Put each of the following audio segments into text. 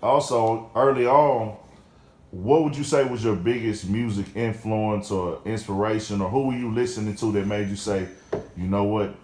also early on, what would you say was your biggest music influence or inspiration, or who were you listening to that made you say, you know what,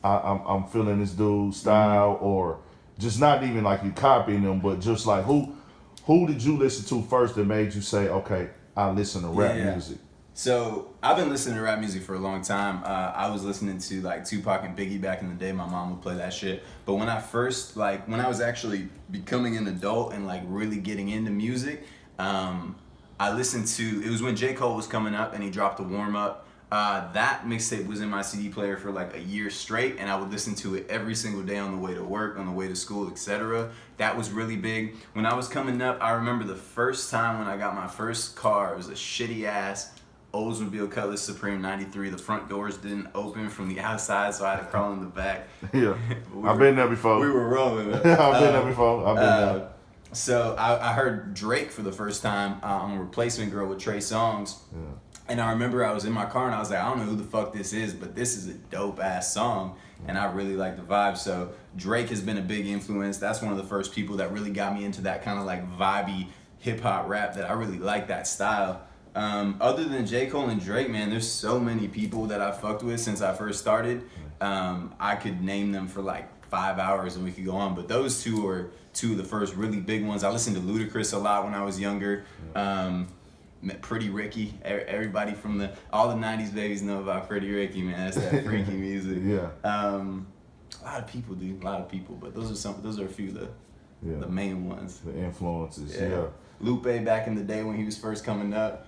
I'm feeling this dude's style, or just not even like you copying them, but just like who did you listen to first that made you say, okay, I listen to rap music? So I've been listening to rap music for a long time. I was listening to like Tupac and Biggie back in the day. My mom would play that shit. But when I first when I was actually becoming an adult and like really getting into music, I listened to, it was when J.Cole was coming up and he dropped the warm up. That mixtape was in my CD player for like a year straight, and I would listen to it every single day on the way to work, on the way to school, etc. That was really big. When I was coming up, I remember the first time when I got my first car. It was a shitty ass Oldsmobile Cutlass Supreme 93. The front doors didn't open from the outside, so I had to crawl in the back. Yeah, I've been there before. We were rolling. I've been there before. I've been there. So I heard Drake for the first time on Replacement Girl with Trey Songz. Yeah. And I remember I was in my car and I was like, I don't know who the fuck this is, but this is a dope ass song. And I really like the vibe. So Drake has been a big influence. That's one of the first people that really got me into that kind of like vibey hip hop rap, that I really like that style. Other than J. Cole and Drake, man, there's so many people that I fucked with since I first started. I could name them for like 5 hours and we could go on, but those two are two of the first really big ones. I listened to Ludacris a lot when I was younger. Pretty Ricky. Everybody from all the 90s babies know about Pretty Ricky, man. That's that freaky music. Yeah. A lot of people, dude. A lot of people, but those are a few of the main ones. The influences. Yeah. Lupe back in the day when he was first coming up.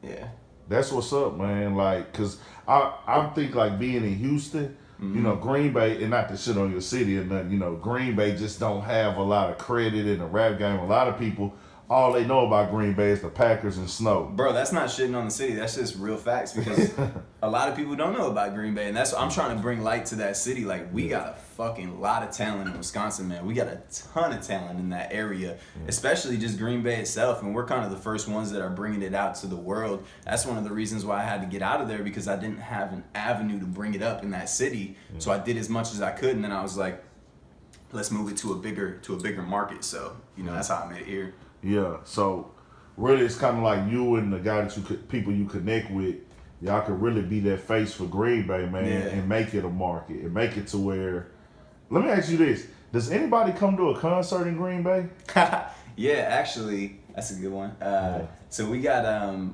Yeah. That's what's up, man. Like, cause I think like being in Houston, you know, Green Bay, and not to shit on your city or nothing, you know, Green Bay just don't have a lot of credit in the rap game. A lot of people, all they know about Green Bay is the Packers and snow. Bro, that's not shitting on the city. That's just real facts, because a lot of people don't know about Green Bay, and that's I'm trying to bring light to that city. Like, we got a fucking lot of talent in Wisconsin, man. We got a ton of talent in that area, especially just Green Bay itself, and we're kind of the first ones that are bringing it out to the world. That's one of the reasons why I had to get out of there, because I didn't have an avenue to bring it up in that city. So I did as much as I could, and then I was like, let's move it to a bigger market. So, you know, that's how I made it here. Yeah, so really it's kind of like you and the guy that people you connect with, y'all could really be that face for Green Bay, man, and make it a market, and make it to where, let me ask you this, does anybody come to a concert in Green Bay? Yeah, actually, that's a good one. So we got,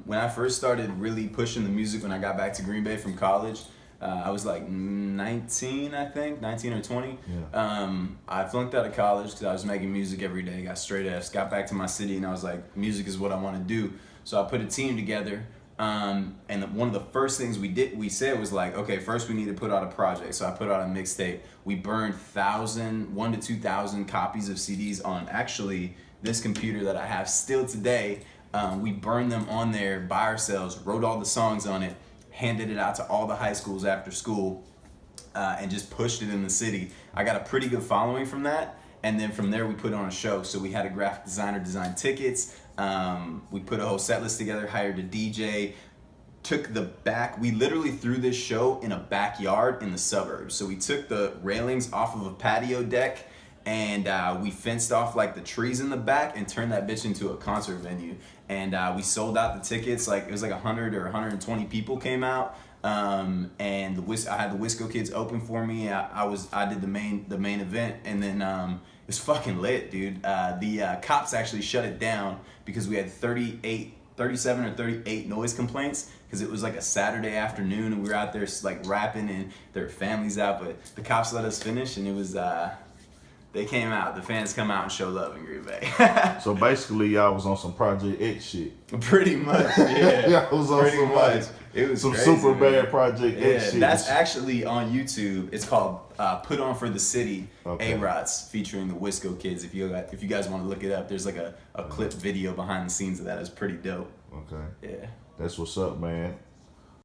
when I first started really pushing the music, when I got back to Green Bay from college, I was like 19, I think, 19 or 20. Yeah. I flunked out of college because I was making music every day, got straight F's, got back to my city, and I was like, music is what I want to do. So I put a team together, and one of the first things we said was like, okay, first we need to put out a project. So I put out a mixtape. We burned 1 to 2,000 copies of CDs on actually this computer that I have still today. We burned them on there by ourselves, wrote all the songs on it, handed it out to all the high schools after school, and just pushed it in the city. I got a pretty good following from that, and then from there we put on a show. So we had a graphic designer design tickets, we put a whole set list together, hired a DJ, we literally threw this show in a backyard in the suburbs. So we took the railings off of a patio deck, and we fenced off like the trees in the back and turned that bitch into a concert venue. And we sold out the tickets. Like, it was like 100 or 120 people came out. And I had the Wisco Kids open for me. I did the main event, and then it was fucking lit, dude. The cops actually shut it down because we had 37 or 38 noise complaints, because it was like a Saturday afternoon and we were out there like rapping and there were families out, but the cops let us finish, and it was they came out. The fans come out and show love in Green Bay. So basically, y'all was on some Project X shit. Pretty much, yeah. Y'all was on Pretty some much. It was some crazy, super man. bad Project X shit. That's actually on YouTube. It's called "Put On for the City." Okay. A.Rotz featuring the Wisco Kids. If you guys want to look it up, there's like a clip video behind the scenes of that. It's pretty dope. Okay. Yeah. That's what's up, man.